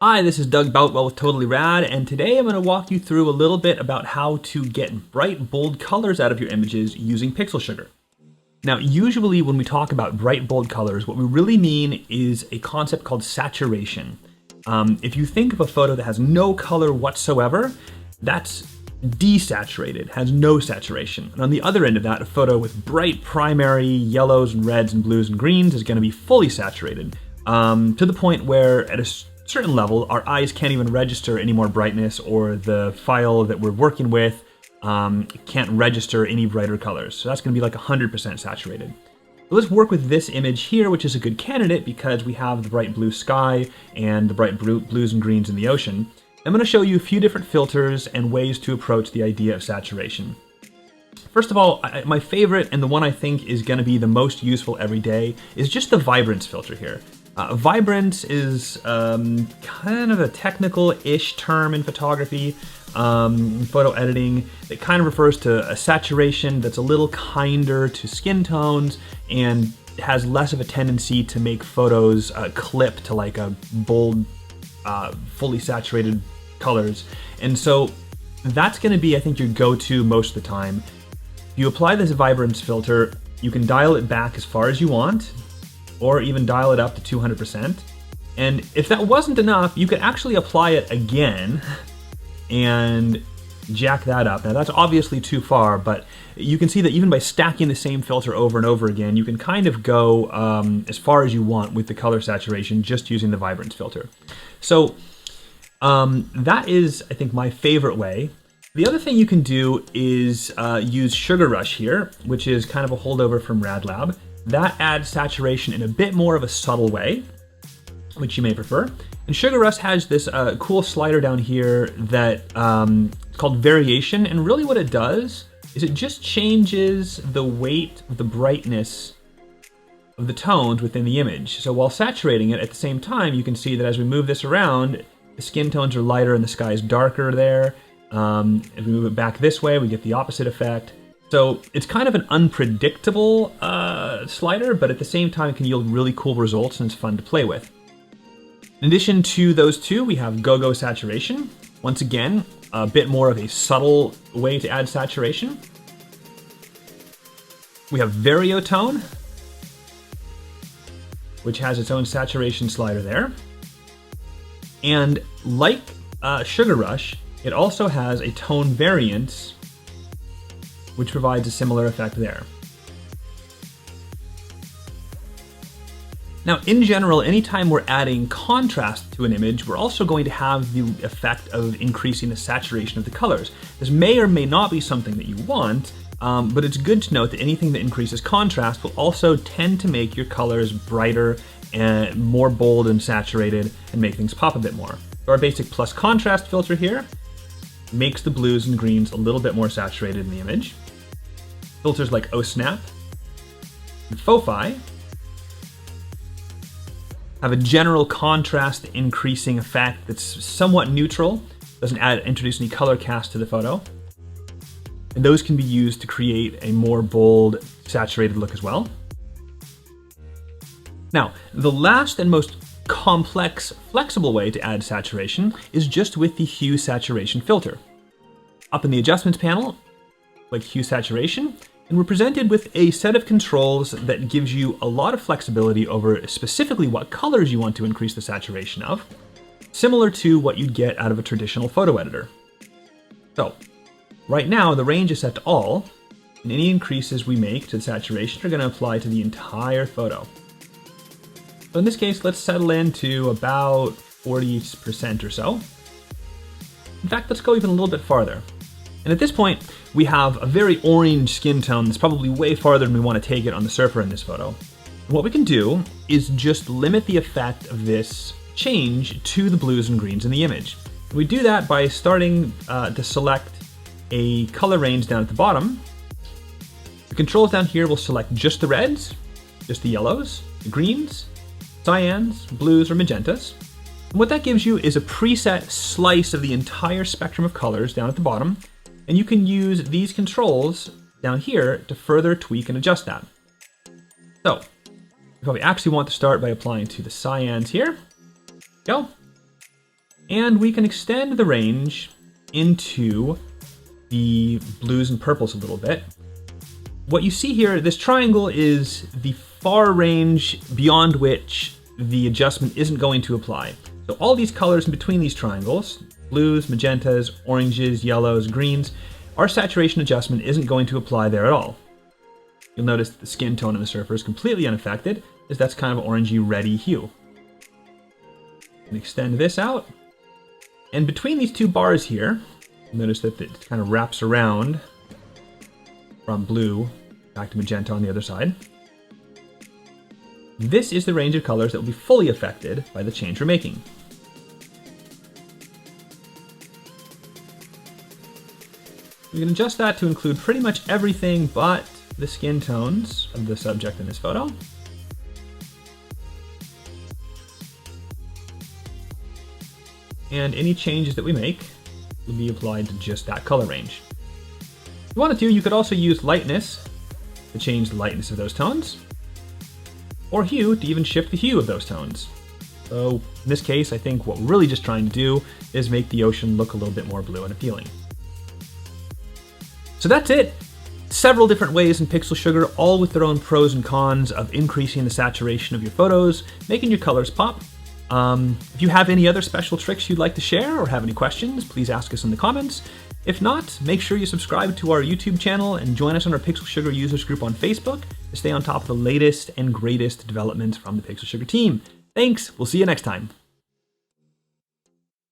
Hi, this is Doug Boutwell with Totally Rad, and today I'm going to walk you through a little bit about how to get bright, bold colors out of your images using PixelSugar. Now, usually when we talk about bright, bold colors, what we really mean is a concept called saturation. If you think of a photo that has no color whatsoever, that's desaturated, has no saturation. And on the other end of that, a photo with bright primary yellows and reds and blues and greens is going to be fully saturated, to the point where at a certain level, our eyes can't even register any more brightness, or the file that we're working with can't register any brighter colors. So that's going to be like 100% saturated. So let's work with this image here, which is a good candidate because we have the bright blue sky and the bright blues and greens in the ocean. I'm going to show you a few different filters and ways to approach the idea of saturation. First of all, my favorite, and the one I think is going to be the most useful every day, is just the vibrance filter here. Vibrance is kind of a technical-ish term in photography, photo editing, that kind of refers to a saturation that's a little kinder to skin tones and has less of a tendency to make photos clip to like a bold, fully saturated colors. And so that's going to be, I think, your go-to most of the time. If you apply this vibrance filter, you can dial it back as far as you want, or even dial it up to 200%. And if that wasn't enough, you could actually apply it again and jack that up. Now that's obviously too far, but you can see that even by stacking the same filter over and over again, you can kind of go as far as you want with the color saturation just using the vibrance filter. So that is, I think, my favorite way. The other thing you can do is use Sugar Rush here, which is kind of a holdover from RadLab. That adds saturation in a bit more of a subtle way, which you may prefer. And Sugar Rush has this cool slider down here that is called Variation, and really what it does is it just changes the weight of the brightness of the tones within the image. So while saturating it, at the same time, you can see that as we move this around, the skin tones are lighter and the sky is darker there. If we move it back this way, we get the opposite effect. So it's kind of an unpredictable slider, but at the same time it can yield really cool results and it's fun to play with. In addition to those two, we have Go-Go Saturation. Once again, a bit more of a subtle way to add saturation. We have Variotone, which has its own saturation slider there. And like Sugar Rush, it also has a tone variance, which provides a similar effect there. Now, in general, anytime we're adding contrast to an image, we're also going to have the effect of increasing the saturation of the colors. This may or may not be something that you want, but it's good to note that anything that increases contrast will also tend to make your colors brighter and more bold and saturated and make things pop a bit more. So our basic plus contrast filter here makes the blues and greens a little bit more saturated in the image. Filters like OSnap and Fofi have a general contrast increasing effect that's somewhat neutral, doesn't introduce any color cast to the photo. And those can be used to create a more bold, saturated look as well. Now, the last and most complex, flexible way to add saturation is just with the Hue Saturation filter. Up in the Adjustments panel, click Hue Saturation, and we're presented with a set of controls that gives you a lot of flexibility over specifically what colors you want to increase the saturation of, similar to what you'd get out of a traditional photo editor. So, right now the range is set to all, and any increases we make to the saturation are going to apply to the entire photo. So in this case, let's settle into about 40% or so. In fact, let's go even a little bit farther. And at this point, we have a very orange skin tone that's probably way farther than we want to take it on the surfer in this photo. And what we can do is just limit the effect of this change to the blues and greens in the image. And we do that by starting to select a color range down at the bottom. The controls down here will select just the reds, just the yellows, the greens, cyans, blues, or magentas. And what that gives you is a preset slice of the entire spectrum of colors down at the bottom. And you can use these controls down here to further tweak and adjust that. So, we probably actually want to start by applying to the cyans here. Go. And we can extend the range into the blues and purples a little bit. What you see here, this triangle is the far range beyond which the adjustment isn't going to apply. So all these colors in between these triangles, blues, magentas, oranges, yellows, greens, our saturation adjustment isn't going to apply there at all. You'll notice the skin tone in the surfer is completely unaffected, as that's kind of orangey reddy hue. And extend this out. And between these two bars here, notice that it kind of wraps around from blue back to magenta on the other side. This is the range of colors that will be fully affected by the change we're making. We can adjust that to include pretty much everything but the skin tones of the subject in this photo. And any changes that we make will be applied to just that color range. If you wanted to, you could also use lightness to change the lightness of those tones, or hue to even shift the hue of those tones. So in this case, I think what we're really just trying to do is make the ocean look a little bit more blue and appealing. So that's it. Several different ways in PixelSugar, all with their own pros and cons of increasing the saturation of your photos, making your colors pop. If you have any other special tricks you'd like to share or have any questions, please ask us in the comments. If not, make sure you subscribe to our YouTube channel and join us on our PixelSugar users group on Facebook to stay on top of the latest and greatest developments from the PixelSugar team. Thanks, we'll see you next time.